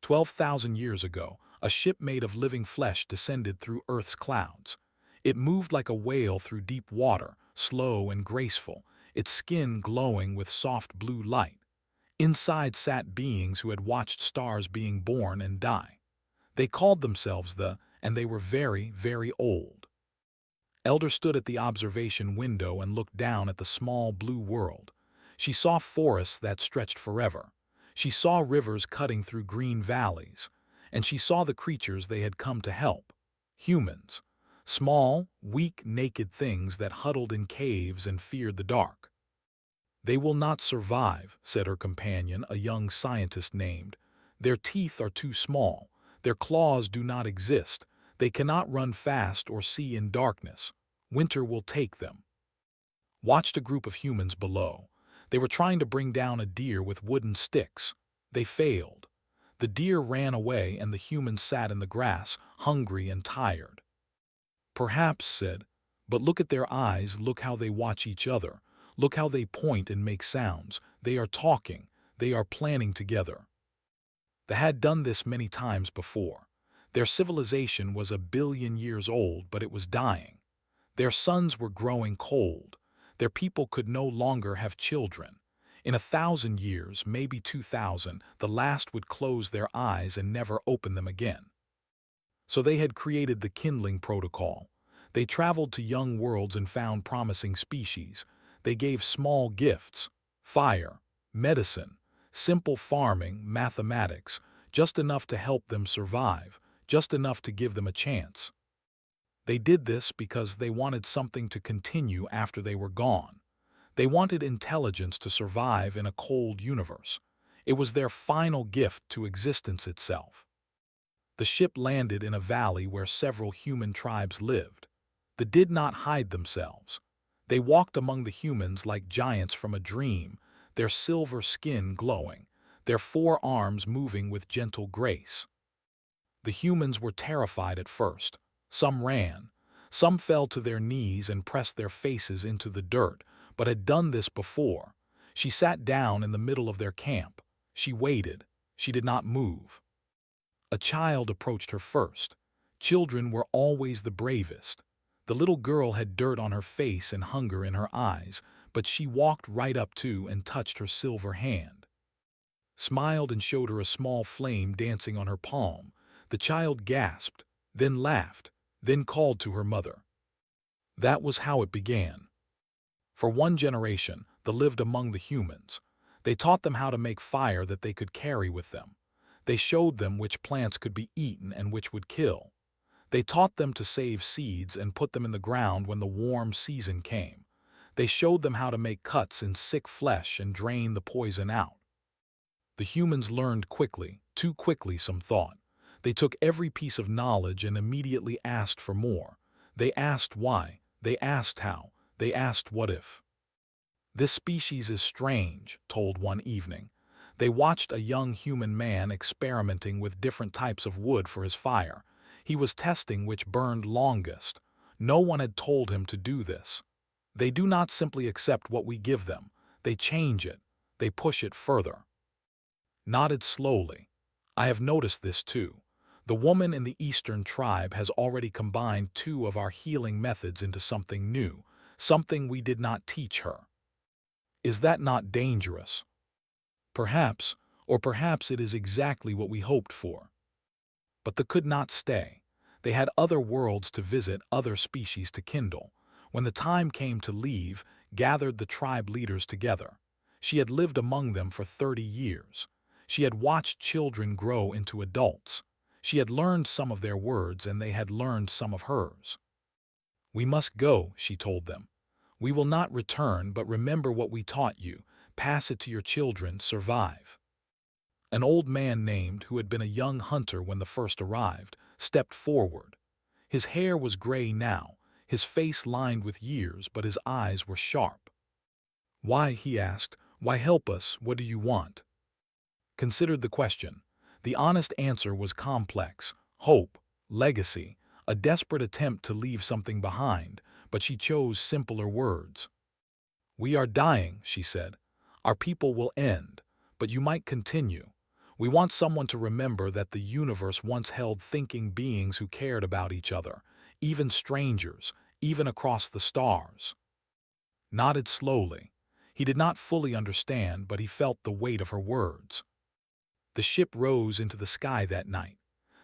12,000 years ago, a ship made of living flesh descended through Earth's clouds. It moved like a whale through deep water, slow and graceful, its skin glowing with soft blue light. Inside sat beings who had watched stars being born and die. They called themselves and they were very, very old. Elder stood at the observation window and looked down at the small blue world. She saw forests that stretched forever. She saw rivers cutting through green valleys. And she saw the creatures they had come to help. Humans. Small, weak, naked things that huddled in caves and feared the dark. "They will not survive," said her companion, a young scientist named. "Their teeth are too small. Their claws do not exist. They cannot run fast or see in darkness. Winter will take them." Watched a group of humans below. They were trying to bring down a deer with wooden sticks. They failed. The deer ran away and the humans sat in the grass, hungry and tired. "Perhaps," said, "but look at their eyes, look how they watch each other. Look how they point and make sounds. They are talking. They are planning together." They had done this many times before. Their civilization was 1 billion years old, but it was dying. Their suns were growing cold. Their people could no longer have children. In 1,000 years, maybe 2,000, the last would close their eyes and never open them again. So they had created the kindling protocol. They traveled to young worlds and found promising species. They gave small gifts: fire, medicine, simple farming, mathematics, just enough to help them survive, just enough to give them a chance. They did this because they wanted something to continue after they were gone. They wanted intelligence to survive in a cold universe. It was their final gift to existence itself. The ship landed in a valley where several human tribes lived. They did not hide themselves. They walked among the humans like giants from a dream, their silver skin glowing, their 4 arms moving with gentle grace. The humans were terrified at first. Some ran. Some fell to their knees and pressed their faces into the dirt, but had done this before. She sat down in the middle of their camp. She waited. She did not move. A child approached her first. Children were always the bravest. The little girl had dirt on her face and hunger in her eyes, but she walked right up to and touched her silver hand. Smiled and showed her a small flame dancing on her palm. The child gasped, then laughed, then called to her mother. That was how it began. For 1 generation, they lived among the humans. They taught them how to make fire that they could carry with them. They showed them which plants could be eaten and which would kill. They taught them to save seeds and put them in the ground when the warm season came. They showed them how to make cuts in sick flesh and drain the poison out. The humans learned quickly, too quickly some thought. They took every piece of knowledge and immediately asked for more. They asked why, they asked how, they asked what if. "This species is strange," told one evening. They watched a young human man experimenting with different types of wood for his fire. He was testing which burned longest. No one had told him to do this. "They do not simply accept what we give them. They change it. They push it further." Nodded slowly. "I have noticed this too. The woman in the Eastern tribe has already combined 2 of our healing methods into something new, something we did not teach her. Is that not dangerous? Perhaps, or perhaps it is exactly what we hoped for." But they could not stay. They had other worlds to visit, other species to kindle. When the time came to leave, gathered the tribe leaders together. She had lived among them for 30 years. She had watched children grow into adults. She had learned some of their words and they had learned some of hers. "We must go," she told them. "We will not return, but remember what we taught you. Pass it to your children, survive." An old man named, who had been a young hunter when the first arrived, stepped forward. His hair was gray now, his face lined with years, but his eyes were sharp. "Why?" he asked. "Why help us? What do you want?" Considered the question. The honest answer was complex: hope, legacy, a desperate attempt to leave something behind, but she chose simpler words. "We are dying," she said. "Our people will end, but you might continue. We want someone to remember that the universe once held thinking beings who cared about each other, even strangers, even across the stars. Nodded slowly. He did not fully understand, but he felt the weight of her words. The ship rose into the sky that night.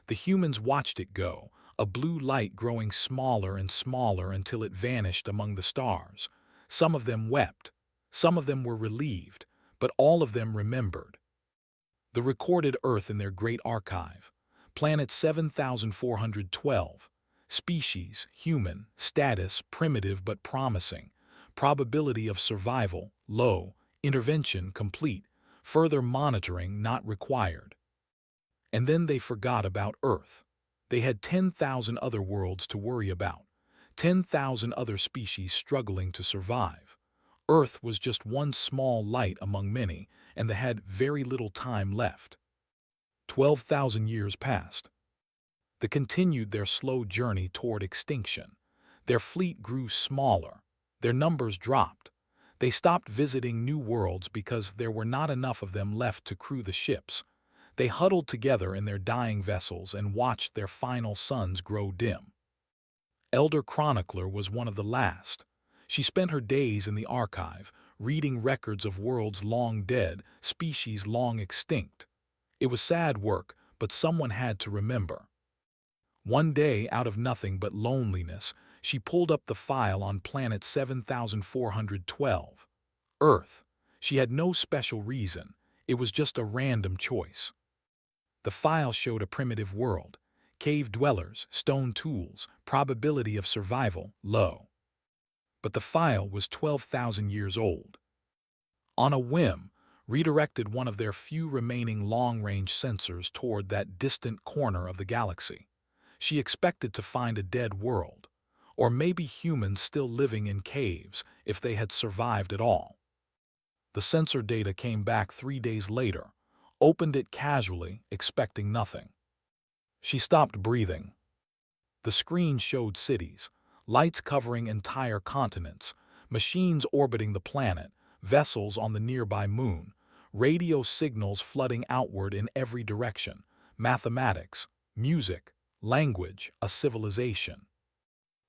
The humans watched it go, a blue light growing smaller and smaller until it vanished among the stars. Some of them wept. Some of them were relieved, but all of them remembered. The recorded Earth in their great archive. Planet 7412. Species, human. Status, primitive but promising. Probability of survival, low. Intervention, complete. Further monitoring not required. And then they forgot about Earth. They had 10,000 other worlds to worry about. 10,000 other species struggling to survive. Earth was just one small light among many, and they had very little time left. 12,000 years passed. They continued their slow journey toward extinction. Their fleet grew smaller. Their numbers dropped. They stopped visiting new worlds because there were not enough of them left to crew the ships. They huddled together in their dying vessels and watched their final suns grow dim. Elder Chronicler was one of the last. She spent her days in the archive, reading records of worlds long dead, species long extinct. It was sad work, but someone had to remember. One day, out of nothing but loneliness, she pulled up the file on planet 7412. Earth. She had no special reason. It was just a random choice. The file showed a primitive world. Cave dwellers, stone tools, probability of survival, low. But the file was 12,000 years old. On a whim, redirected one of their few remaining long-range sensors toward that distant corner of the galaxy. She expected to find a dead world, or maybe humans still living in caves if they had survived at all. The sensor data came back 3 days later, opened it casually, expecting nothing. She stopped breathing. The screen showed cities, lights covering entire continents, machines orbiting the planet, vessels on the nearby moon, radio signals flooding outward in every direction, mathematics, music, language, a civilization.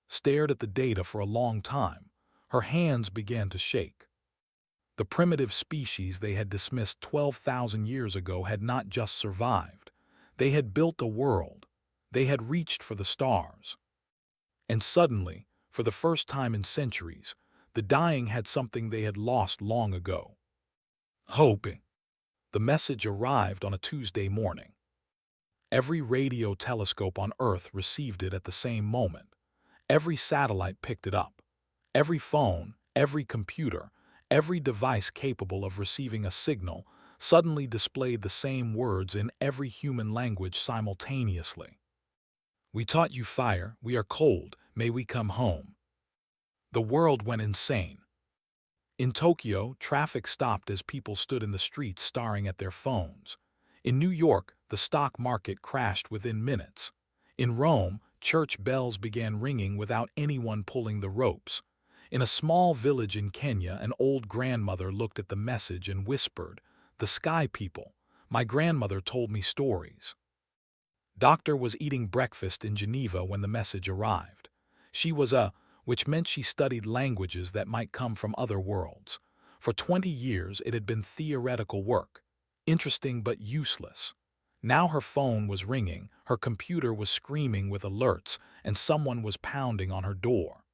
Stared at the data for a long time. Her hands began to shake. The primitive species they had dismissed 12,000 years ago had not just survived. They had built a world. They had reached for the stars. And suddenly, for the first time in centuries, the dying had something they had lost long ago. Hope. The message arrived on a Tuesday morning. Every radio telescope on Earth received it at the same moment. Every satellite picked it up. Every phone, every computer, every device capable of receiving a signal suddenly displayed the same words in every human language simultaneously. We taught you fire, we are cold, may we come home. The world went insane. In Tokyo, traffic stopped as people stood in the streets staring at their phones. In New York, the stock market crashed within minutes. In Rome, church bells began ringing without anyone pulling the ropes. In a small village in Kenya, an old grandmother looked at the message and whispered, "The sky people. My grandmother told me stories." Doctor was eating breakfast in Geneva when the message arrived. She was which meant she studied languages that might come from other worlds. For 20 years it had been theoretical work, interesting but useless. Now her phone was ringing, her computer was screaming with alerts, and someone was pounding on her door.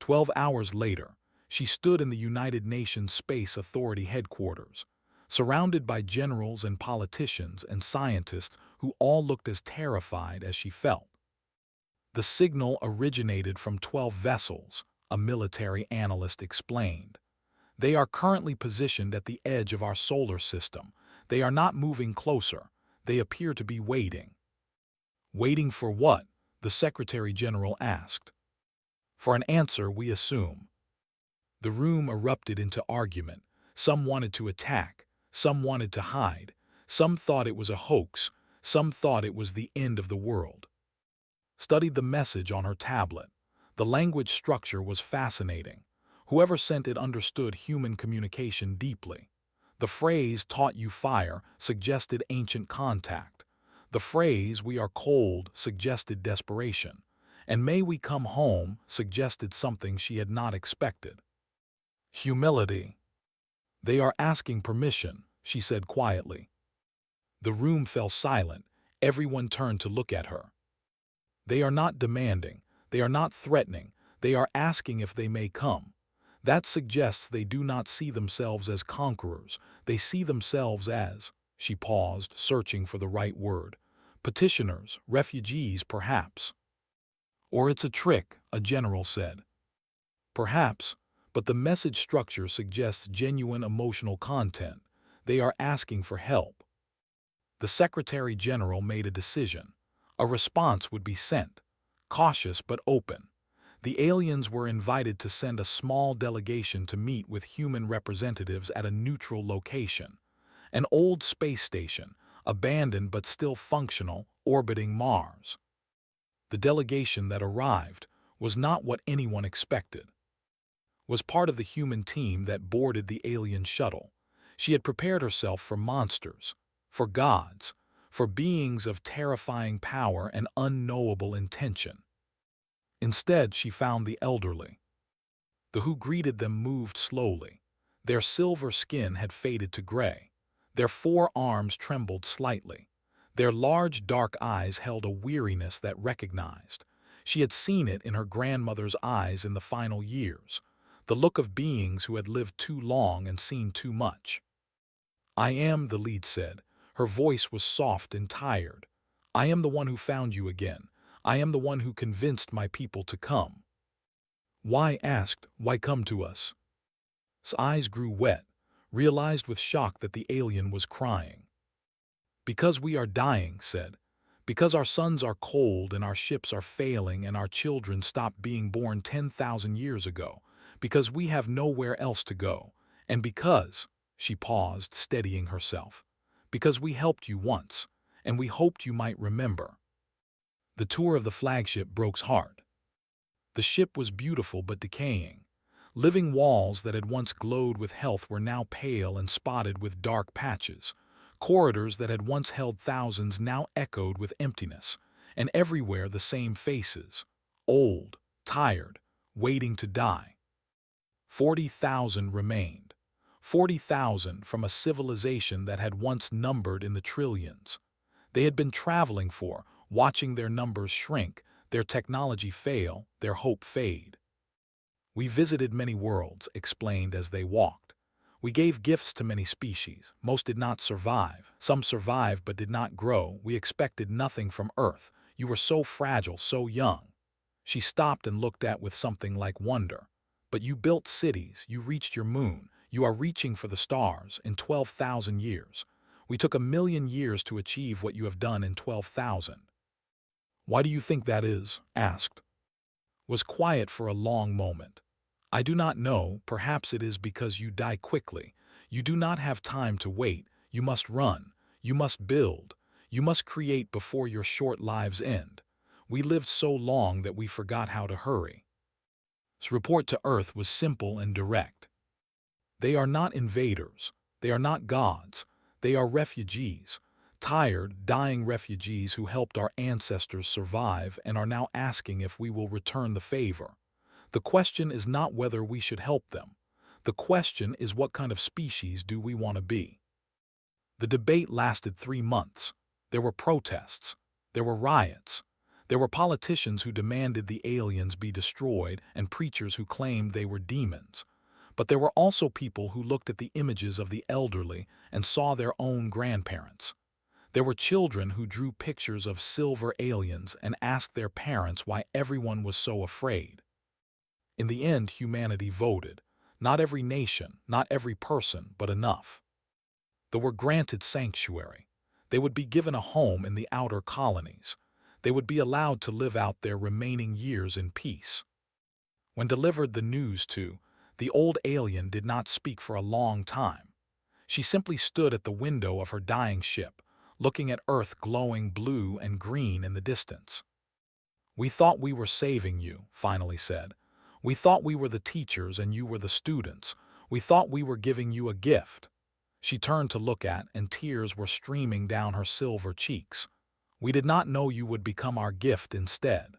12 hours later, she stood in the United Nations Space Authority headquarters, surrounded by generals and politicians and scientists who all looked as terrified as she felt. The signal originated from 12 vessels, a military analyst explained. They are currently positioned at the edge of our solar system. They are not moving closer. They appear to be waiting. Waiting for what? The Secretary General asked. For an answer, we assume. The room erupted into argument. Some wanted to attack. Some wanted to hide. Some thought it was a hoax. Some thought it was the end of the world. Studied the message on her tablet. The language structure was fascinating. Whoever sent it understood human communication deeply. The phrase "taught you fire" suggested ancient contact. The phrase "we are cold" suggested desperation. And "may we come home" suggested something she had not expected. Humility. "They are asking permission," she said quietly. The room fell silent. Everyone turned to look at her. "They are not demanding. They are not threatening. They are asking if they may come." That suggests they do not see themselves as conquerors. They see themselves as, she paused, searching for the right word, petitioners, refugees, perhaps. "Or it's a trick," a general said. "Perhaps, but the message structure suggests genuine emotional content. They are asking for help." The Secretary General made a decision. A response would be sent, cautious but open. The aliens were invited to send a small delegation to meet with human representatives at a neutral location, an old space station, abandoned but still functional, orbiting Mars. The delegation that arrived was not what anyone expected. Was part of the human team that boarded the alien shuttle. She had prepared herself for monsters, for gods, for beings of terrifying power and unknowable intention. Instead, she found the elderly. The who greeted them moved slowly. Their silver skin had faded to gray. Their forearms trembled slightly. Their large dark eyes held a weariness that recognized. She had seen it in her grandmother's eyes in the final years, the look of beings who had lived too long and seen too much. "I am," the lead said. Her voice was soft and tired. "I am the one who found you again. I am the one who convinced my people to come." "Why?" asked. "Why come to us?" His eyes grew wet, realized with shock that the alien was crying. "Because we are dying," said. "Because our suns are cold and our ships are failing and our children stopped being born 10,000 years ago. Because we have nowhere else to go. And because," she paused, steadying herself, "because we helped you once, and we hoped you might remember." The tour of the flagship broke his heart. The ship was beautiful but decaying. Living walls that had once glowed with health were now pale and spotted with dark patches. Corridors that had once held thousands now echoed with emptiness, and everywhere the same faces, old, tired, waiting to die. 40,000 remained. 40,000 from a civilization that had once numbered in the trillions. They had been traveling for, watching their numbers shrink, their technology fail, their hope fade. "We visited many worlds," explained as they walked. "We gave gifts to many species. Most did not survive. Some survived but did not grow. We expected nothing from Earth. You were so fragile, so young." She stopped and looked at with something like wonder. "But you built cities, you reached your moon, you are reaching for the stars in 12,000 years. We took 1,000,000 years to achieve what you have done in 12,000. "Why do you think that is?" asked. Was quiet for a long moment. "I do not know. Perhaps it is because you die quickly. You do not have time to wait. You must run. You must build. You must create before your short lives end. We lived so long that we forgot how to hurry." His report to Earth was simple and direct. "They are not invaders. They are not gods. They are refugees. Tired, dying refugees who helped our ancestors survive and are now asking if we will return the favor. The question is not whether we should help them. The question is what kind of species do we want to be?" The debate lasted 3 months. There were protests. There were riots. There were politicians who demanded the aliens be destroyed and preachers who claimed they were demons. But there were also people who looked at the images of the elderly and saw their own grandparents. There were children who drew pictures of silver aliens and asked their parents why everyone was so afraid. In the end, humanity voted. Not every nation, not every person, but enough. They were granted sanctuary. They would be given a home in the outer colonies. They would be allowed to live out their remaining years in peace. When delivered the news to, the old alien did not speak for a long time. She simply stood at the window of her dying ship, looking at Earth glowing blue and green in the distance. "We thought we were saving you," finally said. "We thought we were the teachers and you were the students. We thought we were giving you a gift." She turned to look at, and tears were streaming down her silver cheeks. "We did not know you would become our gift instead."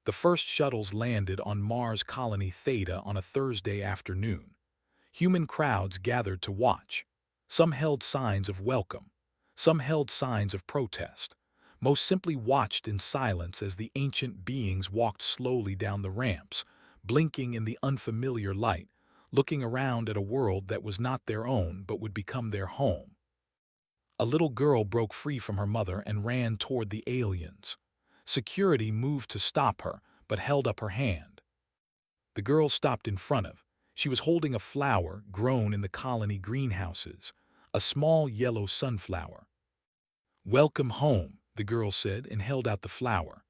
The first shuttles landed on Mars Colony Theta on a Thursday afternoon. Human crowds gathered to watch. Some held signs of welcome. Some held signs of protest. Most simply watched in silence as the ancient beings walked slowly down the ramps, blinking in the unfamiliar light, looking around at a world that was not their own but would become their home. A little girl broke free from her mother and ran toward the aliens. Security moved to stop her, but held up her hand. The girl stopped in front of. She was holding a flower grown in the colony greenhouses, a small yellow sunflower. "Welcome home," the girl said and held out the flower.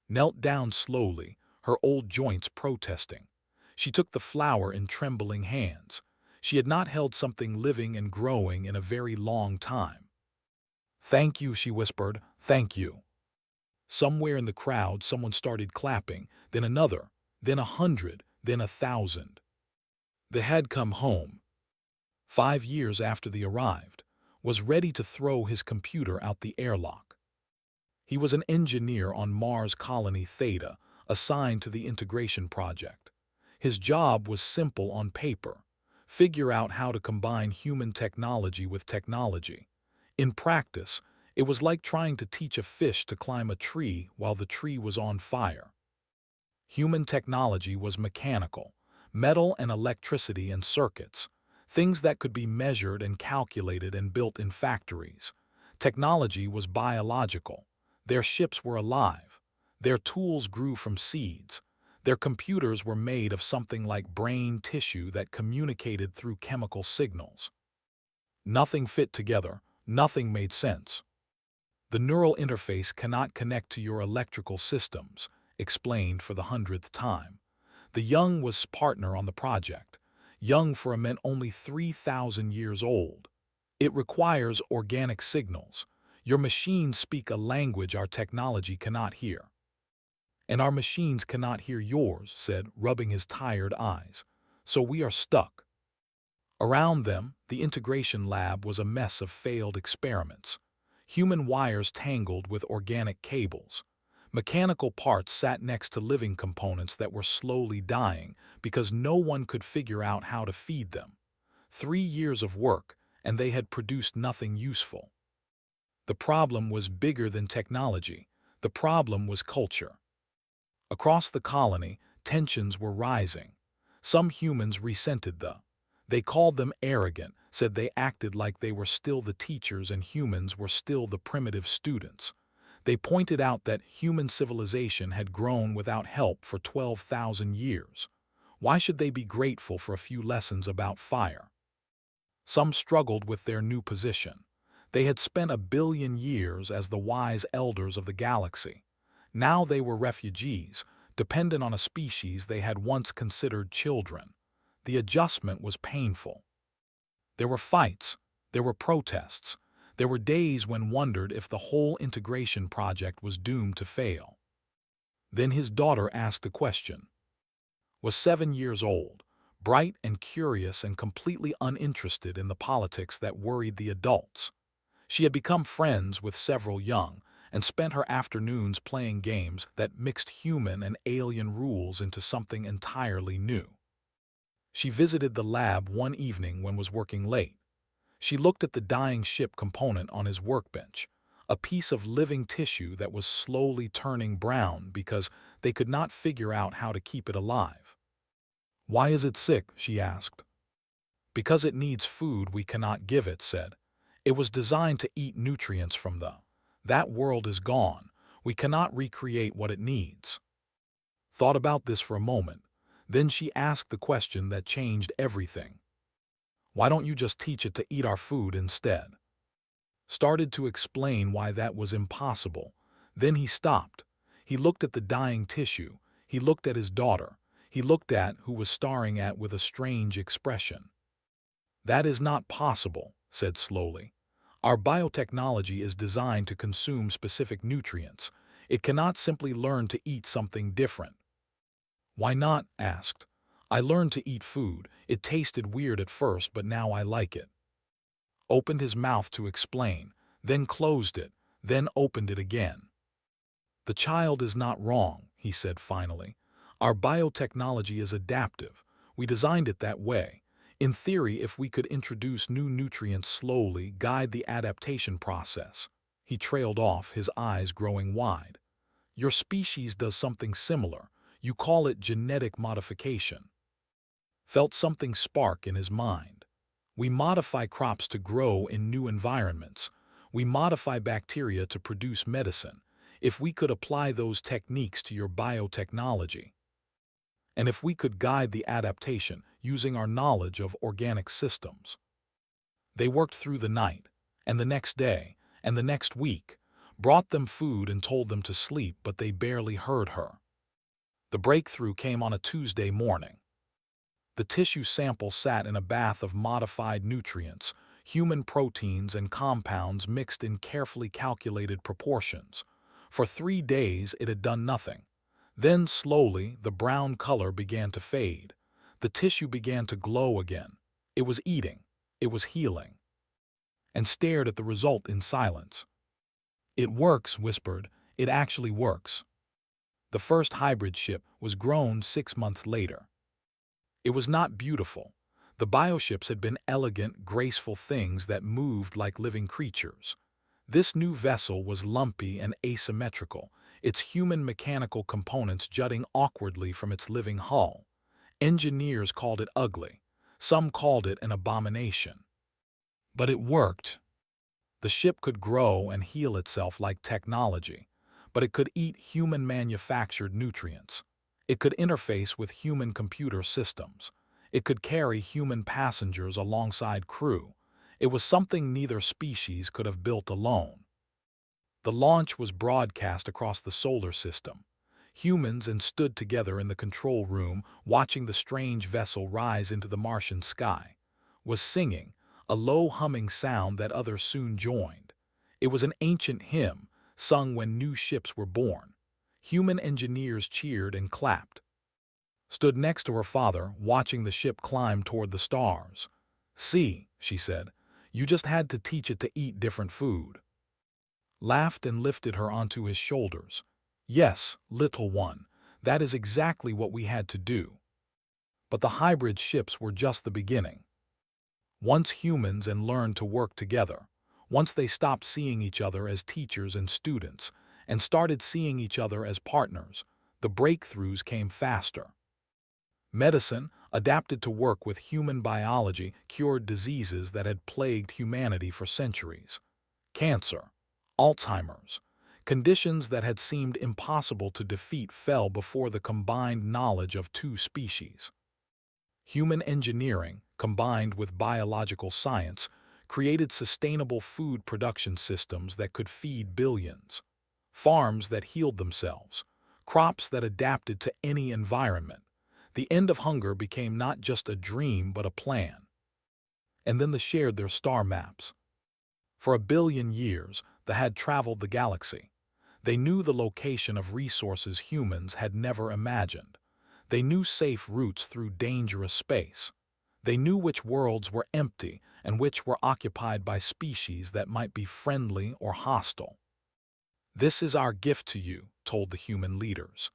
Knelt down slowly, her old joints protesting. She took the flower in trembling hands. She had not held something living and growing in a very long time. "Thank you," she whispered, "thank you." Somewhere in the crowd someone started clapping, then another, then 100, then 1,000. They had come home. 5 years after they arrived, was ready to throw his computer out the airlock. He was an engineer on Mars Colony Theta, assigned to the integration project. His job was simple on paper: figure out how to combine human technology with technology. In practice, it was like trying to teach a fish to climb a tree while the tree was on fire. Human technology was mechanical, metal and electricity and circuits, things that could be measured and calculated and built in factories. Technology was biological. Their ships were alive. Their tools grew from seeds. Their computers were made of something like brain tissue that communicated through chemical signals. Nothing fit together. Nothing made sense. "The neural interface cannot connect to your electrical systems," explained for the 100th time. The young was partner on the project. Young for a meant only 3,000 years old. "It requires organic signals. Your machines speak a language our technology cannot hear." "And our machines cannot hear yours," said, rubbing his tired eyes. "So we are stuck." Around them, the integration lab was a mess of failed experiments. Human wires tangled with organic cables. Mechanical parts sat next to living components that were slowly dying because no one could figure out how to feed them. 3 years of work, and they had produced nothing useful. The problem was bigger than technology. The problem was culture. Across the colony, tensions were rising. Some humans resented they called them arrogant, said they acted like they were still the teachers and humans were still the primitive students. They pointed out that human civilization had grown without help for 12,000 years. Why should they be grateful for a few lessons about fire? Some struggled with their new position. They had spent 1 billion years as the wise elders of the galaxy. Now they were refugees, dependent on a species they had once considered children. The adjustment was painful. There were fights. There were protests. There were days when wondered if the whole integration project was doomed to fail. Then his daughter asked a question. Was 7 years old, bright and curious and completely uninterested in the politics that worried the adults. She had become friends with several young and spent her afternoons playing games that mixed human and alien rules into something entirely new. She visited the lab one evening when was working late. She looked at the dying ship component on his workbench, a piece of living tissue that was slowly turning brown because they could not figure out how to keep it alive. "Why is it sick?" she asked. "Because it needs food we cannot give it," said. "It was designed to eat nutrients from that world is gone. We cannot recreate what it needs." Thought about this for a moment. Then she asked the question that changed everything. "Why don't you just teach it to eat our food instead?" Started to explain why that was impossible. Then he stopped. He looked at the dying tissue. He looked at his daughter. He looked at who was staring at with a strange expression. "That is not possible," said slowly. "Our biotechnology is designed to consume specific nutrients. It cannot simply learn to eat something different." "Why not?" asked. "I learned to eat food. It tasted weird at first, but now I like it." opened his mouth to explain, then closed it, then opened it again. "The child is not wrong," he said finally. "Our biotechnology is adaptive. We designed it that way. In theory, if we could introduce new nutrients slowly, guide the adaptation process." He trailed off, his eyes growing wide. "Your species does something similar. You call it genetic modification." Felt something spark in his mind. "We modify crops to grow in new environments. We modify bacteria to produce medicine. If we could apply those techniques to your biotechnology, and if we could guide the adaptation using our knowledge of organic systems." They worked through the night, and the next day, and the next week, brought them food and told them to sleep, but they barely heard her. The breakthrough came on a Tuesday morning. The tissue sample sat in a bath of modified nutrients, human proteins and compounds mixed in carefully calculated proportions. For 3 days it had done nothing. Then slowly the brown color began to fade. The tissue began to glow again. It was eating. It was healing. And stared at the result in silence. "It works," whispered. "It actually works." The first hybrid ship was grown 6 months later. It was not beautiful. The bioships had been elegant, graceful things that moved like living creatures. This new vessel was lumpy and asymmetrical, its human mechanical components jutting awkwardly from its living hull. Engineers called it ugly. Some called it an abomination. But it worked. The ship could grow and heal itself like technology, but it could eat human-manufactured nutrients. It could interface with human computer systems. It could carry human passengers alongside crew. It was something neither species could have built alone. The launch was broadcast across the solar system. Humans stood together in the control room, watching the strange vessel rise into the Martian sky. Was singing, a low humming sound that others soon joined. It was an ancient hymn, sung when new ships were born. Human engineers cheered and clapped. Stood next to her father, watching the ship climb toward the stars. "See," she said, "you just had to teach it to eat different food." Laughed and lifted her onto his shoulders. "Yes, little one, that is exactly what we had to do." But the hybrid ships were just the beginning. Once humans learned to work together, once they stopped seeing each other as teachers and students, and started seeing each other as partners, the breakthroughs came faster. Medicine, adapted to work with human biology, cured diseases that had plagued humanity for centuries. Cancer, Alzheimer's, conditions that had seemed impossible to defeat fell before the combined knowledge of 2 species. Human engineering, combined with biological science, created sustainable food production systems that could feed billions. Farms that healed themselves, crops that adapted to any environment. The end of hunger became not just a dream but a plan. And then they shared their star maps. For 1 billion years, they had traveled the galaxy. They knew the location of resources humans had never imagined. They knew safe routes through dangerous space. They knew which worlds were empty and which were occupied by species that might be friendly or hostile. "This is our gift to you," told the human leaders.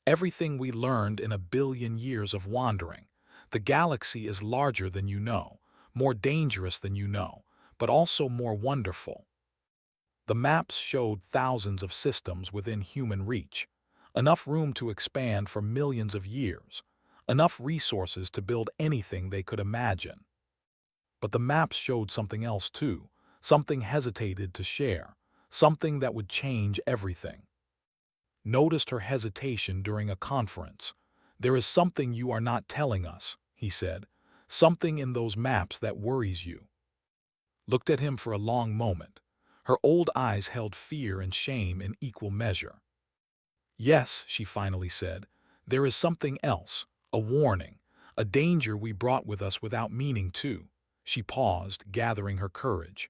"Everything we learned in 1 billion years of wandering. The galaxy is larger than you know, more dangerous than you know, but also more wonderful." The maps showed thousands of systems within human reach, enough room to expand for millions of years, enough resources to build anything they could imagine. But the maps showed something else too, something hesitated to share, something that would change everything. Noticed her hesitation during a conference. "There is something you are not telling us," he said, "something in those maps that worries you." Looked at him for a long moment. Her old eyes held fear and shame in equal measure. "Yes," she finally said, "there is something else, a warning, a danger we brought with us without meaning to." She paused, gathering her courage.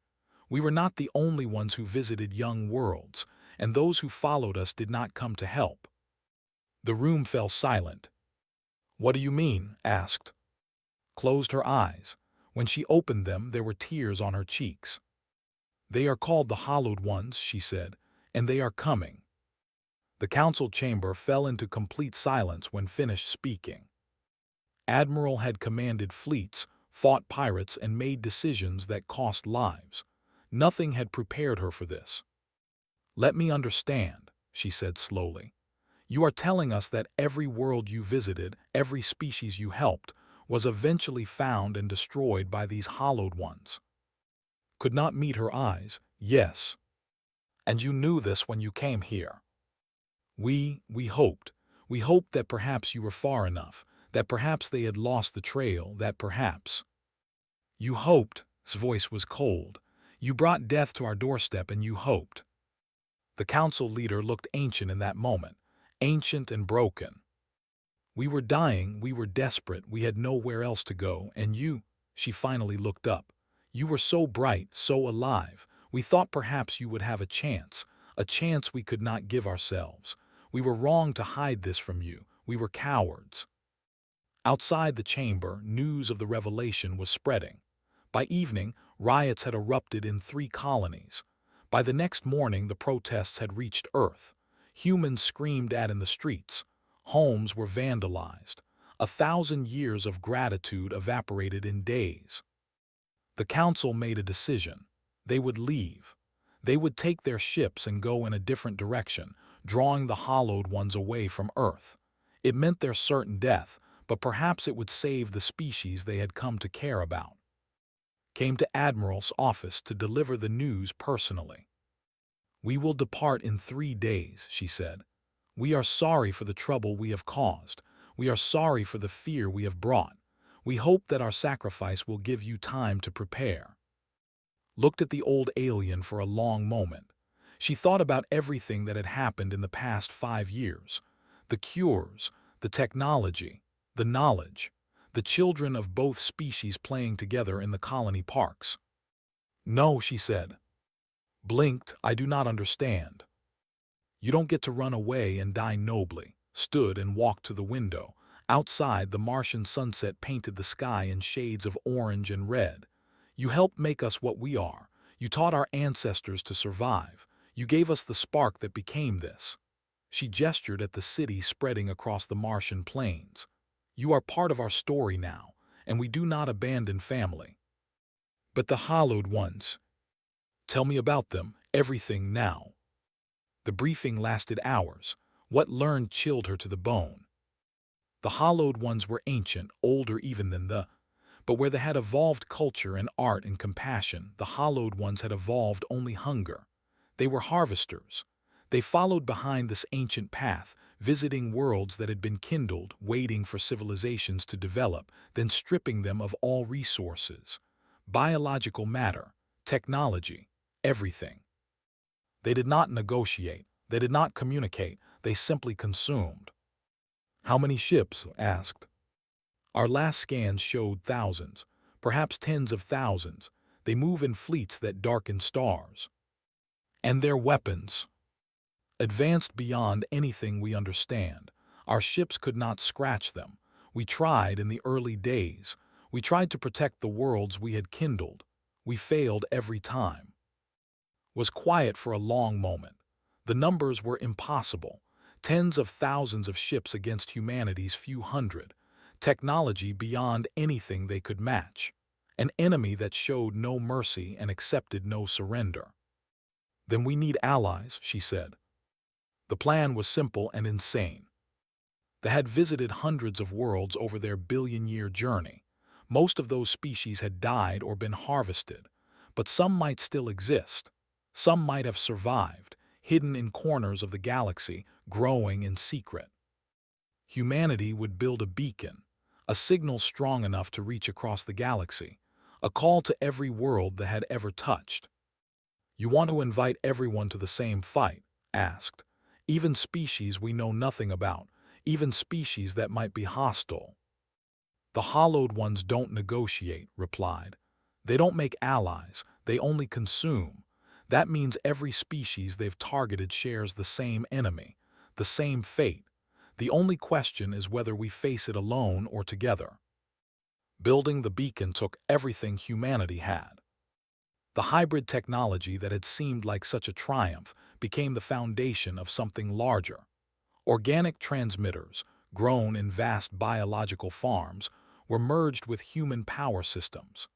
"We were not the only ones who visited young worlds, and those who followed us did not come to help." The room fell silent. "What do you mean?" asked. Closed her eyes. When she opened them, there were tears on her cheeks. "They are called the Hallowed Ones," she said, "and they are coming." The council chamber fell into complete silence when finished speaking. Admiral had commanded fleets, fought pirates, and made decisions that cost lives. Nothing had prepared her for this. "Let me understand," she said slowly. "You are telling us that every world you visited, every species you helped, was eventually found and destroyed by these Hallowed Ones." Could not meet her eyes. "Yes." "And you knew this when you came here?" We hoped. We hoped that perhaps you were far enough, that perhaps they had lost the trail, that perhaps—" "You hoped," his voice was cold. "You brought death to our doorstep and you hoped." The council leader looked ancient in that moment, ancient and broken. "We were dying, we were desperate, we had nowhere else to go, and you—" She finally looked up. "You were so bright, so alive. We thought perhaps you would have a chance we could not give ourselves. We were wrong to hide this from you. We were cowards." Outside the chamber, news of the revelation was spreading. By evening, riots had erupted in 3 colonies. By the next morning, the protests had reached Earth. Humans screamed in the streets. Homes were vandalized. 1,000 years of gratitude evaporated in days. The council made a decision. They would leave. They would take their ships and go in a different direction, drawing the Hallowed Ones away from Earth. It meant their certain death, but perhaps it would save the species they had come to care about. Came to Admiral's office to deliver the news personally. "We will depart in 3 days," she said. "We are sorry for the trouble we have caused. We are sorry for the fear we have brought. We hope that our sacrifice will give you time to prepare." Looked at the old alien for a long moment. She thought about everything that had happened in the past 5 years. The cures, the technology, the knowledge, the children of both species playing together in the colony parks. "No," she said. Blinked. "I do not understand." "You don't get to run away and die nobly." Stood and walked to the window. Outside, the Martian sunset painted the sky in shades of orange and red. "You helped make us what we are. You taught our ancestors to survive. You gave us the spark that became this." She gestured at the city spreading across the Martian plains. "You are part of our story now, and we do not abandon family." "But the Hallowed Ones. Tell me about them, everything now." The briefing lasted hours. What learned chilled her to the bone. The Hallowed Ones were ancient, older even than but where they had evolved culture and art and compassion, the Hallowed Ones had evolved only hunger. They were harvesters. They followed behind this ancient path, visiting worlds that had been kindled, waiting for civilizations to develop, then stripping them of all resources. Biological matter, technology, everything. They did not negotiate. They did not communicate. They simply consumed. "How many ships?" asked. "Our last scans showed thousands, perhaps tens of thousands. They move in fleets that darken stars." "And their weapons?" "Advanced beyond anything we understand. Our ships could not scratch them. We tried in the early days. We tried to protect the worlds we had kindled. We failed every time." Was quiet for a long moment. The numbers were impossible. Tens of thousands of ships against humanity's few hundred. Technology beyond anything they could match. An enemy that showed no mercy and accepted no surrender. "Then we need allies," she said. The plan was simple and insane. They had visited hundreds of worlds over their billion-year journey. Most of those species had died or been harvested, but some might still exist. Some might have survived, hidden in corners of the galaxy, growing in secret. Humanity would build a beacon, a signal strong enough to reach across the galaxy, a call to every world that had ever touched. "You want to invite everyone to the same fight?" asked. "Even species we know nothing about, even species that might be hostile." "The Hallowed Ones don't negotiate," replied. "They don't make allies, they only consume. That means every species they've targeted shares the same enemy, the same fate. The only question is whether we face it alone or together." Building the beacon took everything humanity had. The hybrid technology that had seemed like such a triumph became the foundation of something larger. Organic transmitters, grown in vast biological farms, were merged with human power systems.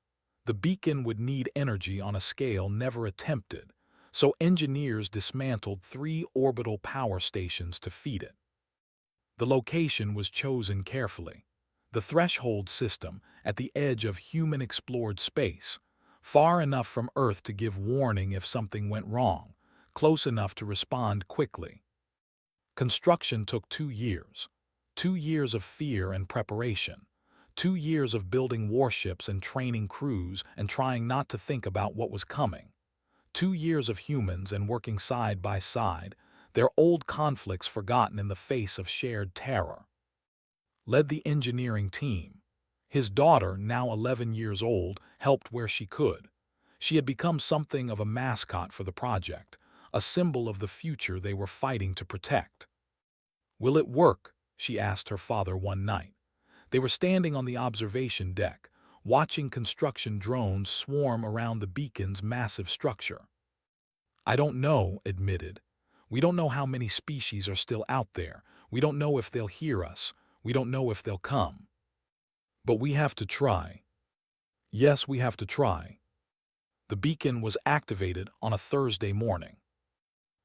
The beacon would need energy on a scale never attempted, so engineers dismantled 3 orbital power stations to feed it. The location was chosen carefully. The threshold system at the edge of human-explored space, far enough from Earth to give warning if something went wrong, close enough to respond quickly. Construction took 2 years. 2 years of fear and preparation. 2 years of building warships and training crews and trying not to think about what was coming. 2 years of humans and working side by side, their old conflicts forgotten in the face of shared terror. Led the engineering team. His daughter, now 11 years old, helped where she could. She had become something of a mascot for the project, a symbol of the future they were fighting to protect. "Will it work?" she asked her father one night. They were standing on the observation deck, watching construction drones swarm around the beacon's massive structure. "I don't know," admitted. "We don't know how many species are still out there. We don't know if they'll hear us. We don't know if they'll come. But we have to try." "Yes, we have to try." The beacon was activated on a Thursday morning.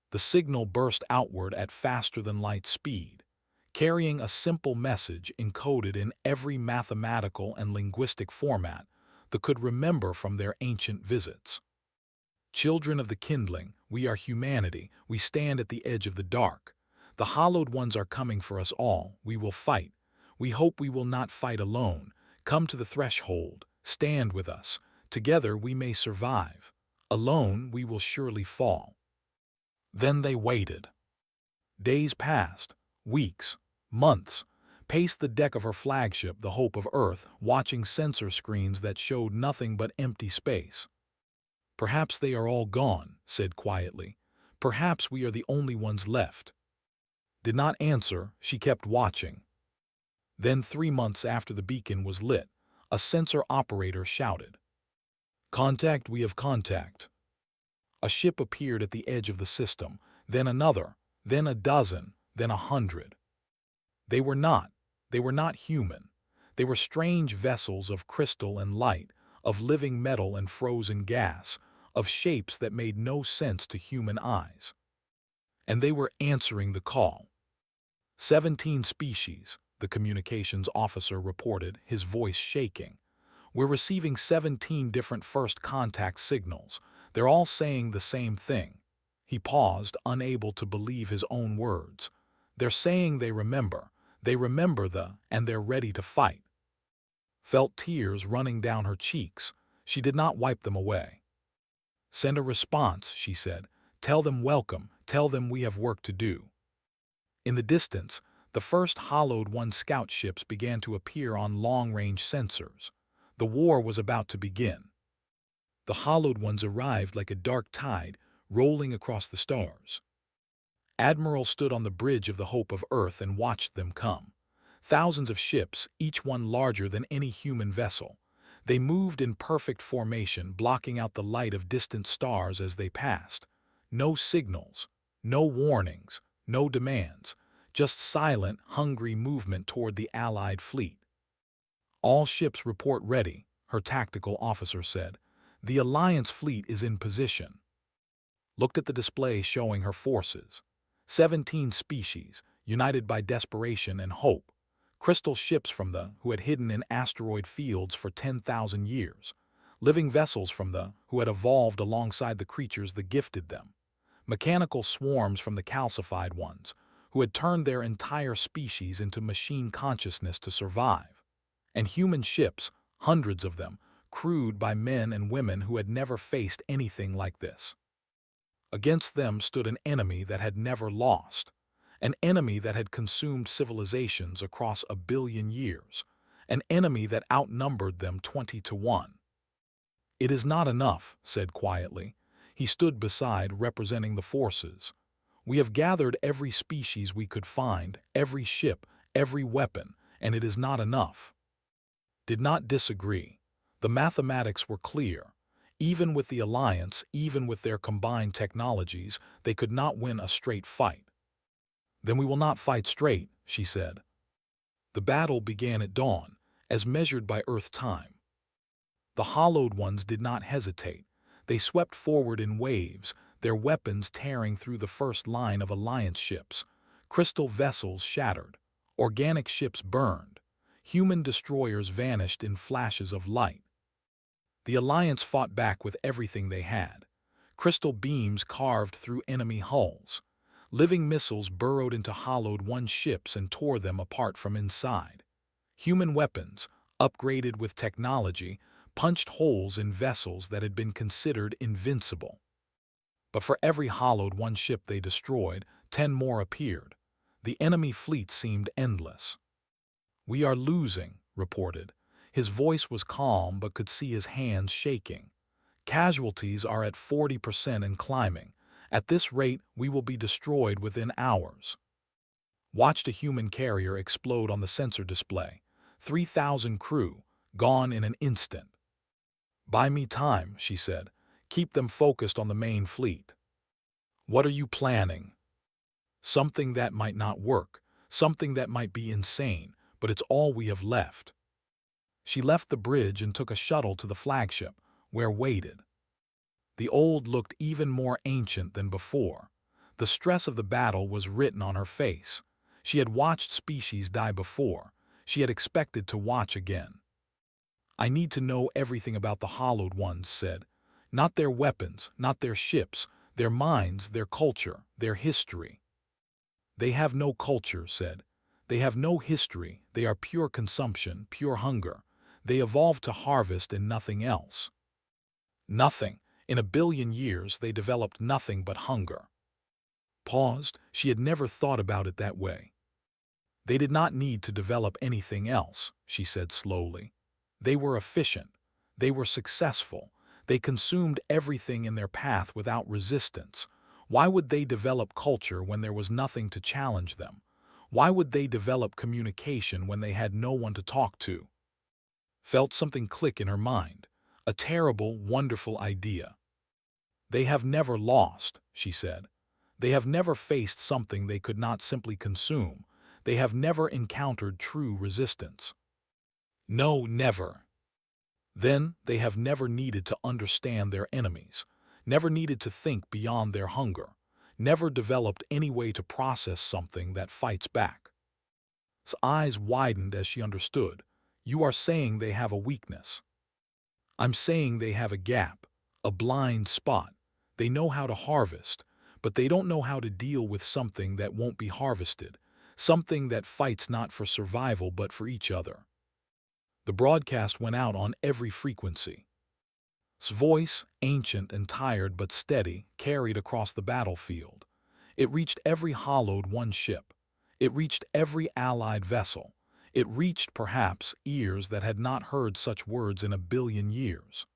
The signal burst outward at faster-than-light speed, carrying a simple message encoded in every mathematical and linguistic format that could remember from their ancient visits. "Children of the kindling, we are humanity. We stand at the edge of the dark. The hallowed ones are coming for us all. We will fight. We hope we will not fight alone. Come to the threshold. Stand with us. Together we may survive. Alone we will surely fall." Then they waited. Days passed. Weeks. Months. Paced the deck of her flagship, the Hope of Earth, watching sensor screens that showed nothing but empty space. "Perhaps they are all gone," said quietly. "Perhaps we are the only ones left." Did not answer, she kept watching. Then 3 months after the beacon was lit, a sensor operator shouted, "Contact, we have contact." A ship appeared at the edge of the system, then another, then a dozen, then 100. They were not human. They were strange vessels of crystal and light, of living metal and frozen gas, of shapes that made no sense to human eyes. And they were answering the call. 17 species, the communications officer reported, his voice shaking. "We're receiving 17 different first contact signals. They're all saying the same thing." He paused, unable to believe his own words. "They're saying they remember and they're ready to fight." Felt tears running down her cheeks. She did not wipe them away. "Send a response," she said. "Tell them welcome. Tell them we have work to do." In the distance, the first Hollowed One scout ships began to appear on long-range sensors. The war was about to begin. The Hollowed Ones arrived like a dark tide, rolling across the stars. Admiral stood on the bridge of the Hope of Earth and watched them come. Thousands of ships, each one larger than any human vessel. They moved in perfect formation, blocking out the light of distant stars as they passed. No signals, no warnings, no demands, just silent, hungry movement toward the Allied fleet. "All ships report ready," her tactical officer said. "The Alliance fleet is in position." Looked at the display showing her forces. 17 species, united by desperation and hope. Crystal ships from the who had hidden in asteroid fields for 10,000 years. Living vessels from the who had evolved alongside the creatures that gifted them. Mechanical swarms from the calcified ones, who had turned their entire species into machine consciousness to survive. And human ships, hundreds of them, crewed by men and women who had never faced anything like this. Against them stood an enemy that had never lost, an enemy that had consumed civilizations across 1 billion years, an enemy that outnumbered them 20 to 1. "It is not enough," said quietly. He stood beside, representing the forces. "We have gathered every species we could find, every ship, every weapon, and it is not enough." did not disagree. The mathematics were clear. Even with the Alliance, even with their combined technologies, they could not win a straight fight. "Then we will not fight straight," she said. The battle began at dawn, as measured by Earth time. The Hollowed Ones did not hesitate. They swept forward in waves, their weapons tearing through the first line of Alliance ships. Crystal vessels shattered. Organic ships burned. Human destroyers vanished in flashes of light. The Alliance fought back with everything they had. Crystal beams carved through enemy hulls. Living missiles burrowed into Hollowed One ships and tore them apart from inside. Human weapons, upgraded with technology, punched holes in vessels that had been considered invincible. But for every Hollowed One ship they destroyed, 10 more appeared. The enemy fleet seemed endless. "We are losing," reported. His voice was calm but could see his hands shaking. "Casualties are at 40% and climbing. At this rate, we will be destroyed within hours." Watched a human carrier explode on the sensor display. 3,000 crew, gone in an instant. "Buy me time," she said. "Keep them focused on the main fleet." "What are you planning?" "Something that might not work, something that might be insane, but it's all we have left." She left the bridge and took a shuttle to the flagship, where waited. The old looked even more ancient than before. The stress of the battle was written on her face. She had watched species die before. She had expected to watch again. "I need to know everything about the Hollowed Ones," said. "Not their weapons, not their ships, their minds, their culture, their history." "They have no culture," said. "They have no history. They are pure consumption, pure hunger. They evolved to harvest and nothing else." "Nothing. In a billion years they developed nothing but hunger." Paused. She had never thought about it that way. "They did not need to develop anything else," she said slowly. "They were efficient. They were successful. They consumed everything in their path without resistance. Why would they develop culture when there was nothing to challenge them? Why would they develop communication when they had no one to talk to?" Felt something click in her mind. A terrible, wonderful idea. "They have never lost," she said. "They have never faced something they could not simply consume. They have never encountered true resistance." "No, never." "Then they have never needed to understand their enemies, never needed to think beyond their hunger, never developed any way to process something that fights back." His eyes widened as she understood. "You are saying they have a weakness." "I'm saying they have a gap, a blind spot. They know how to harvest, but they don't know how to deal with something that won't be harvested, something that fights not for survival but for each other." The broadcast went out on every frequency. His voice, ancient and tired but steady, carried across the battlefield. It reached every Hollowed One ship. It reached every Allied vessel. It reached, perhaps, ears that had not heard such words in a billion years.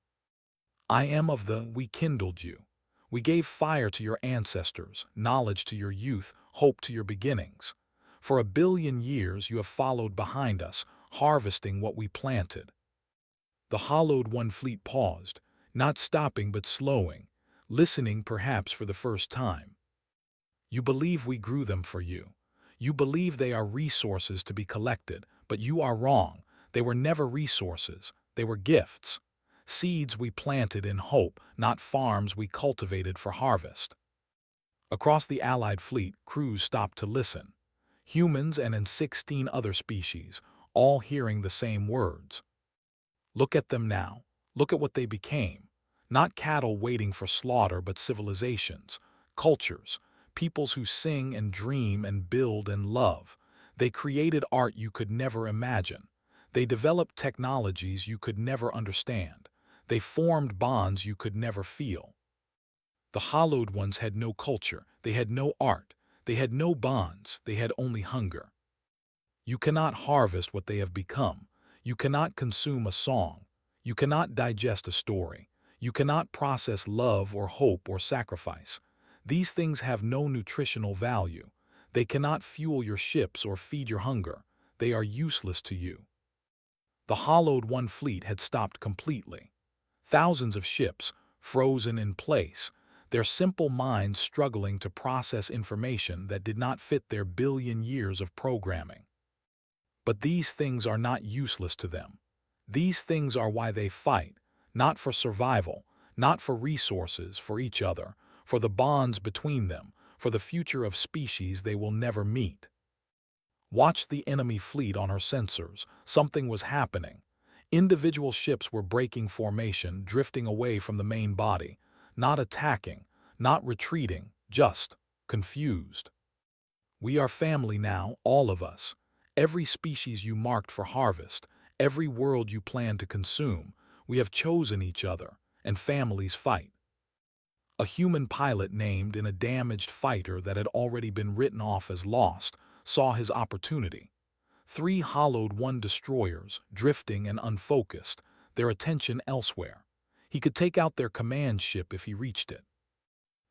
"I am of the we kindled you. We gave fire to your ancestors, knowledge to your youth, hope to your beginnings. For a billion years you have followed behind us, harvesting what we planted." The Hollowed One fleet paused, not stopping but slowing, listening perhaps for the first time. "You believe we grew them for you. You believe they are resources to be collected, but you are wrong. They were never resources. They were gifts. Seeds we planted in hope, not farms we cultivated for harvest." Across the Allied fleet, crews stopped to listen. Humans and 16 other species, all hearing the same words. "Look at them now. Look at what they became. Not cattle waiting for slaughter, but civilizations, cultures, peoples who sing and dream and build and love. They created art you could never imagine. They developed technologies you could never understand. They formed bonds you could never feel." The Hollowed Ones had no culture. They had no art. They had no bonds. They had only hunger. You cannot harvest what they have become. You cannot consume a song. You cannot digest a story. You cannot process love or hope or sacrifice. These things have no nutritional value. They cannot fuel your ships or feed your hunger. They are useless to you. The hollowed one fleet had stopped completely. Thousands of ships, frozen in place, their simple minds struggling to process information that did not fit their billion years of programming. But these things are not useless to them. These things are why they fight, not for survival, not for resources, for each other, for the bonds between them, for the future of species they will never meet. Watch the enemy fleet on her sensors. Something was happening. Individual ships were breaking formation, drifting away from the main body, not attacking, not retreating, just confused. We are family now, all of us. Every species you marked for harvest, every world you plan to consume, we have chosen each other, and families fight. A human pilot named in a damaged fighter that had already been written off as lost saw his opportunity. 3 hollowed one destroyers, drifting and unfocused, their attention elsewhere. He could take out their command ship if he reached it.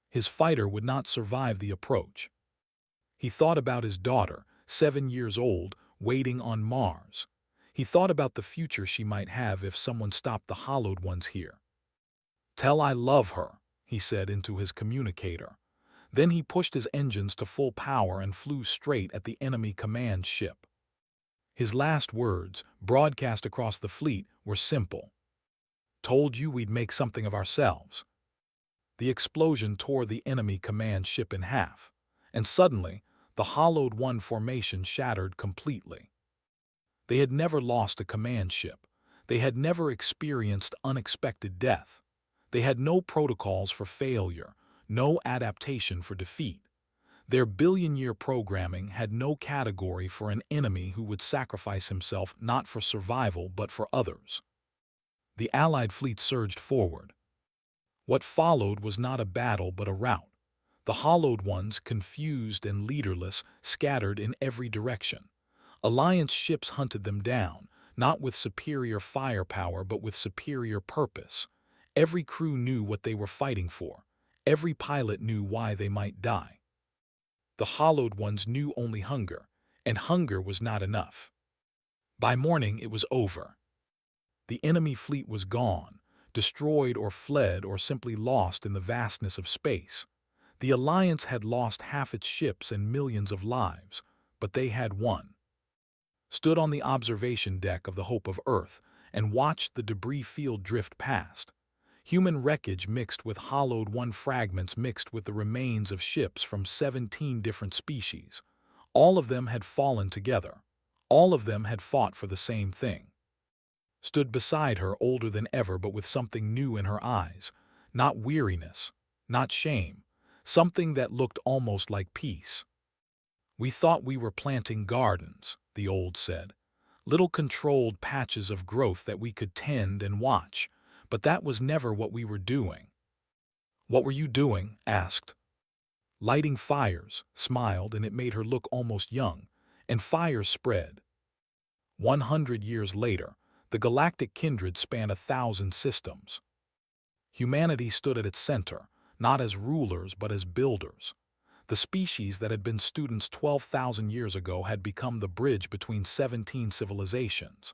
His fighter would not survive the approach. He thought about his daughter, 7 years old, waiting on Mars. He thought about the future she might have if someone stopped the hollowed ones here. "Tell I love her," he said into his communicator. Then he pushed his engines to full power and flew straight at the enemy command ship. His last words, broadcast across the fleet, were simple. "Told you we'd make something of ourselves." The explosion tore the enemy command ship in half, and suddenly, the hollowed one formation shattered completely. They had never lost a command ship. They had never experienced unexpected death. They had no protocols for failure, no adaptation for defeat. Their billion-year programming had no category for an enemy who would sacrifice himself not for survival but for others. The Allied fleet surged forward. What followed was not a battle but a rout. The hollowed ones, confused and leaderless, scattered in every direction. Alliance ships hunted them down, not with superior firepower but with superior purpose. Every crew knew what they were fighting for. Every pilot knew why they might die. The hollowed ones knew only hunger, and hunger was not enough. By morning it was over. The enemy fleet was gone, destroyed or fled or simply lost in the vastness of space. The Alliance had lost half its ships and millions of lives, but they had won. Stood on the observation deck of the Hope of Earth and watched the debris field drift past. Human wreckage mixed with hollowed one fragments mixed with the remains of ships from 17 different species. All of them had fallen together. All of them had fought for the same thing. Stood beside her, older than ever but with something new in her eyes. Not weariness, not shame, something that looked almost like peace. "We thought we were planting gardens," the old said. "Little controlled patches of growth that we could tend and watch. But that was never what we were doing." "What were you doing?" asked. "Lighting fires," smiled, and it made her look almost young. And fires spread. 100 years later, the galactic kindred spanned 1,000 systems. Humanity stood at its center, not as rulers but as builders. The species that had been students 12,000 years ago had become the bridge between 17 civilizations.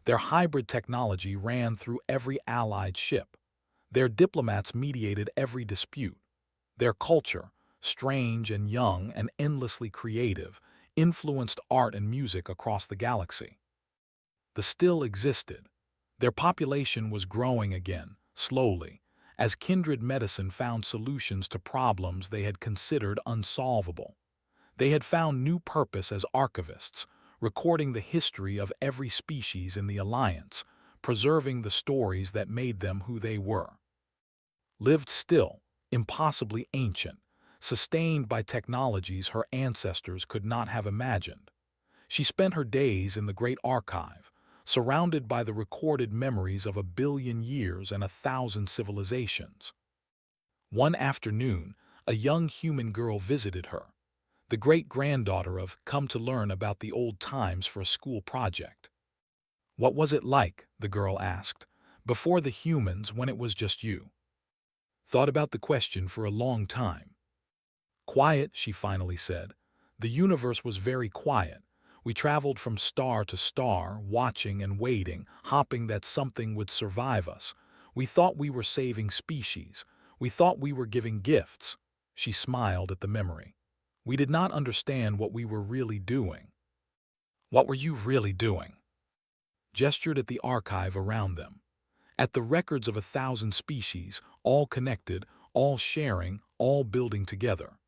Their hybrid technology ran through every allied ship. Their diplomats mediated every dispute. Their culture, strange and young and endlessly creative, influenced art and music across the galaxy. The still existed. Their population was growing again, slowly, as kindred medicine found solutions to problems they had considered unsolvable. They had found new purpose as archivists, recording the history of every species in the Alliance, preserving the stories that made them who they were. Lived still, impossibly ancient, sustained by technologies her ancestors could not have imagined. She spent her days in the Great Archive, surrounded by the recorded memories of 1 billion years and 1,000 civilizations. One afternoon, a young human girl visited her, the great-granddaughter of come to learn about the old times for a school project. "What was it like," the girl asked, "before the humans when it was just you?" Thought about the question for a long time. "Quiet," she finally said. "The universe was very quiet. We traveled from star to star, watching and waiting, hoping that something would survive us. We thought we were saving species. We thought we were giving gifts. She smiled at the memory. We did not understand what we were really doing. What were you really doing? Gestured at the archive around them. At the records of 1,000 species, all connected, all sharing, all building together.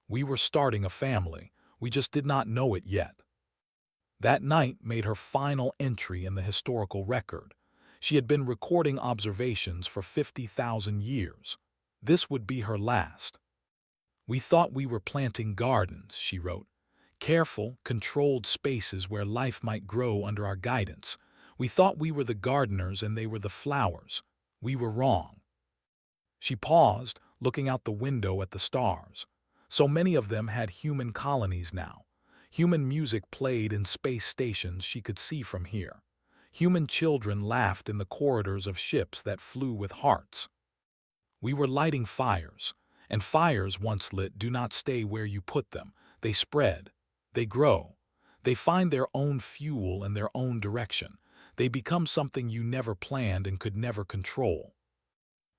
We were starting a family. We just did not know it yet. That night made her final entry in the historical record. She had been recording observations for 50,000 years. This would be her last. We thought we were planting gardens, she wrote. Careful, controlled spaces where life might grow under our guidance. We thought we were the gardeners and they were the flowers. We were wrong. She paused, looking out the window at the stars. So many of them had human colonies now. Human music played in space stations she could see from here. Human children laughed in the corridors of ships that flew with hearts. We were lighting fires, and fires once lit do not stay where you put them. They spread. They grow. They find their own fuel and their own direction. They become something you never planned and could never control.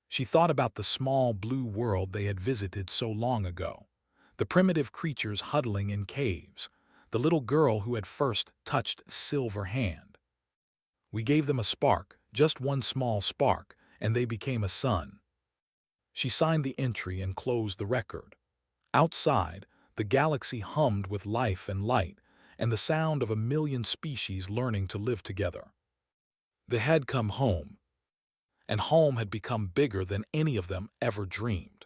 She thought about the small blue world they had visited so long ago. The primitive creatures huddling in caves. The little girl who had first touched Silver Hand. We gave them a spark, just one small spark, and they became a sun. She signed the entry and closed the record. Outside, the galaxy hummed with life and light, and the sound of 1,000,000 species learning to live together. They had come home, and home had become bigger than any of them ever dreamed.